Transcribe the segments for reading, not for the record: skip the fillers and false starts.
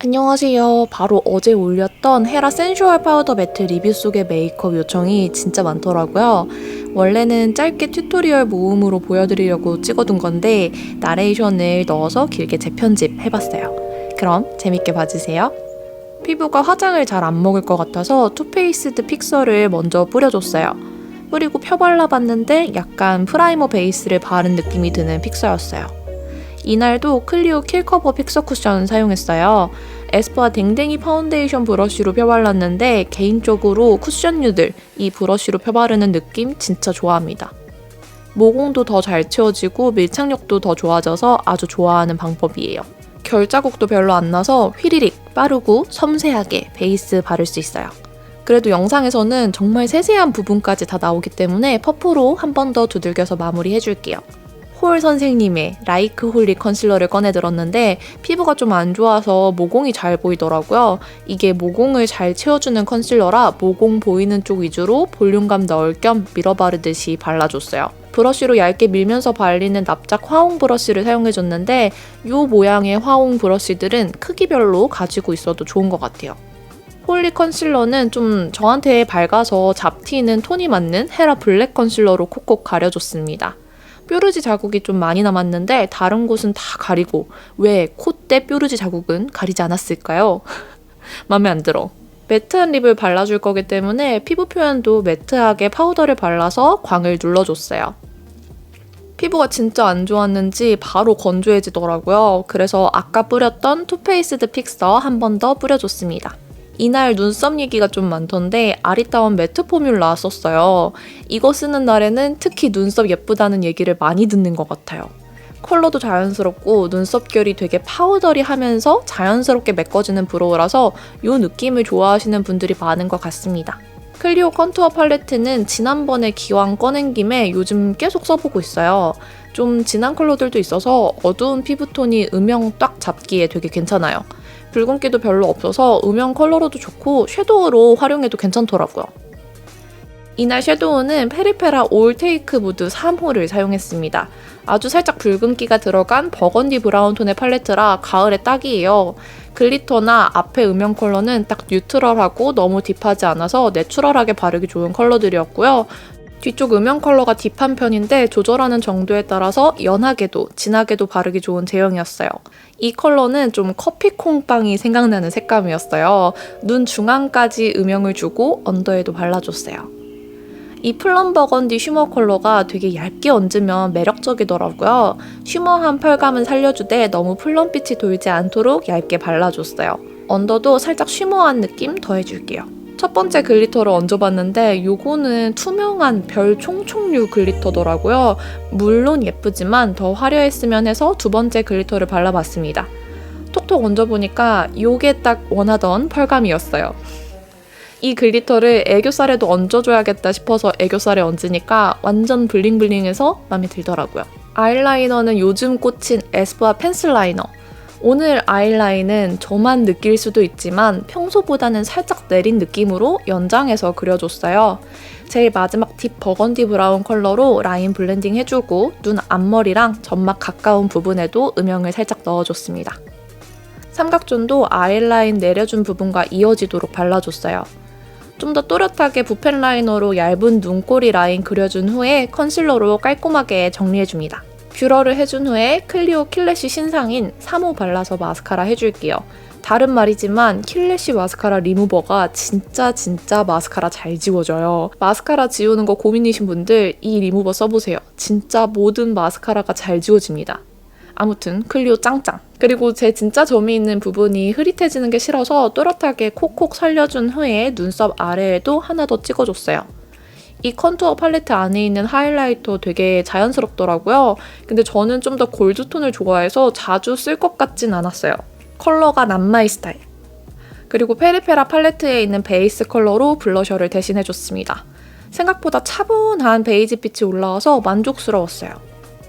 안녕하세요. 바로 어제 올렸던 헤라 센슈얼 파우더 매트 리뷰 속의 메이크업 요청이 진짜 많더라고요. 원래는 짧게 튜토리얼 모음으로 보여드리려고 찍어둔 건데 나레이션을 넣어서 길게 재편집 해봤어요. 그럼 재밌게 봐주세요. 피부가 화장을 잘 안 먹을 것 같아서 투페이스드 픽서를 먼저 뿌려줬어요. 뿌리고 펴발라봤는데 약간 프라이머 베이스를 바른 느낌이 드는 픽서였어요. 이날도 클리오 킬커버 픽서 쿠션 사용했어요. 에스쁘아 댕댕이 파운데이션 브러쉬로 펴발랐는데 개인적으로 쿠션류들 이 브러쉬로 펴바르는 느낌 진짜 좋아합니다. 모공도 더 잘 채워지고 밀착력도 더 좋아져서 아주 좋아하는 방법이에요. 결자국도 별로 안 나서 휘리릭 빠르고 섬세하게 베이스 바를 수 있어요. 그래도 영상에서는 정말 세세한 부분까지 다 나오기 때문에 퍼프로 한 번 더 두들겨서 마무리해줄게요. 홀 선생님의 라이크 홀리 컨실러를 꺼내들었는데 피부가 좀 안 좋아서 모공이 잘 보이더라고요. 이게 모공을 잘 채워주는 컨실러라 모공 보이는 쪽 위주로 볼륨감 넣을 겸 밀어 바르듯이 발라줬어요. 브러쉬로 얇게 밀면서 발리는 납작 화홍 브러쉬를 사용해줬는데 이 모양의 화홍 브러쉬들은 크기별로 가지고 있어도 좋은 것 같아요. 홀리 컨실러는 좀 저한테 밝아서 잡티는 톤이 맞는 헤라 블랙 컨실러로 콕콕 가려줬습니다. 뾰루지 자국이 좀 많이 남았는데 다른 곳은 다 가리고 왜 콧대 뾰루지 자국은 가리지 않았을까요? 맘에 안 들어. 매트한 립을 발라줄 거기 때문에 피부 표현도 매트하게 파우더를 발라서 광을 눌러줬어요. 피부가 진짜 안 좋았는지 바로 건조해지더라고요. 그래서 아까 뿌렸던 투페이스드 픽서 한 번 더 뿌려줬습니다. 이날 눈썹 얘기가 좀 많던데 아리따운 매트 포뮬라 썼어요. 이거 쓰는 날에는 특히 눈썹 예쁘다는 얘기를 많이 듣는 것 같아요. 컬러도 자연스럽고 눈썹 결이 되게 파우더리하면서 자연스럽게 메꿔지는 브로우라서 이 느낌을 좋아하시는 분들이 많은 것 같습니다. 클리오 컨투어 팔레트는 지난번에 기왕 꺼낸 김에 요즘 계속 써보고 있어요. 좀 진한 컬러들도 있어서 어두운 피부톤이 음영 딱 잡기에 되게 괜찮아요. 붉은기도 별로 없어서 음영 컬러로도 좋고 섀도우로 활용해도 괜찮더라고요. 이날 섀도우는 페리페라 올 테이크 무드 3호를 사용했습니다. 아주 살짝 붉은기가 들어간 버건디 브라운 톤의 팔레트라 가을에 딱이에요. 글리터나 앞에 음영 컬러는 딱 뉴트럴하고 너무 딥하지 않아서 내추럴하게 바르기 좋은 컬러들이었고요. 뒤쪽 음영 컬러가 딥한 편인데 조절하는 정도에 따라서 연하게도 진하게도 바르기 좋은 제형이었어요. 이 컬러는 좀 커피콩빵이 생각나는 색감이었어요. 눈 중앙까지 음영을 주고 언더에도 발라줬어요. 이 플럼 버건디 쉬머 컬러가 되게 얇게 얹으면 매력적이더라고요. 쉬머한 펄감은 살려주되 너무 플럼빛이 돌지 않도록 얇게 발라줬어요. 언더도 살짝 쉬머한 느낌 더해줄게요. 첫 번째 글리터를 얹어봤는데 요거는 투명한 별 총총류 글리터더라고요. 물론 예쁘지만 더 화려했으면 해서 두 번째 글리터를 발라봤습니다. 톡톡 얹어보니까 요게 딱 원하던 펄감이었어요. 이 글리터를 애교살에도 얹어줘야겠다 싶어서 애교살에 얹으니까 완전 블링블링해서 마음에 들더라고요. 아이라이너는 요즘 꽂힌 에스쁘아 펜슬 라이너. 오늘 아이라인은 저만 느낄 수도 있지만 평소보다는 살짝 내린 느낌으로 연장해서 그려줬어요. 제일 마지막 딥 버건디 브라운 컬러로 라인 블렌딩 해주고 눈 앞머리랑 점막 가까운 부분에도 음영을 살짝 넣어줬습니다. 삼각존도 아이라인 내려준 부분과 이어지도록 발라줬어요. 좀 더 또렷하게 붓펜 라이너로 얇은 눈꼬리 라인 그려준 후에 컨실러로 깔끔하게 정리해줍니다. 뷰러를 해준 후에 클리오 킬래쉬 신상인 3호 발라서 마스카라 해줄게요. 다른 말이지만 킬래쉬 마스카라 리무버가 진짜 마스카라 잘 지워져요. 마스카라 지우는 거 고민이신 분들 이 리무버 써보세요. 진짜 모든 마스카라가 잘 지워집니다. 아무튼 클리오 짱짱! 그리고 제 진짜 점이 있는 부분이 흐릿해지는 게 싫어서 또렷하게 콕콕 살려준 후에 눈썹 아래에도 하나 더 찍어줬어요. 이 컨투어 팔레트 안에 있는 하이라이터 되게 자연스럽더라고요. 근데 저는 좀 더 골드톤을 좋아해서 자주 쓸 것 같진 않았어요. 컬러가 남마이 스타일. 그리고 페리페라 팔레트에 있는 베이스 컬러로 블러셔를 대신해줬습니다. 생각보다 차분한 베이지빛이 올라와서 만족스러웠어요.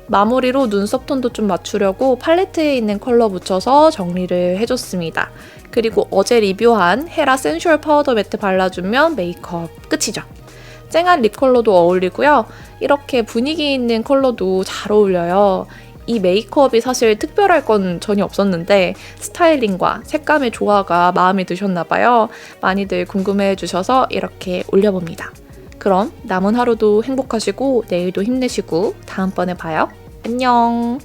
마무리로 눈썹 톤도 좀 맞추려고 팔레트에 있는 컬러 묻혀서 정리를 해줬습니다. 그리고 어제 리뷰한 헤라 센슈얼 파우더 매트 발라주면 메이크업 끝이죠. 쨍한 립 컬러도 어울리고요. 이렇게 분위기 있는 컬러도 잘 어울려요. 이 메이크업이 사실 특별할 건 전혀 없었는데 스타일링과 색감의 조화가 마음에 드셨나봐요. 많이들 궁금해 주셔서 이렇게 올려봅니다. 그럼 남은 하루도 행복하시고 내일도 힘내시고 다음번에 봐요. 안녕.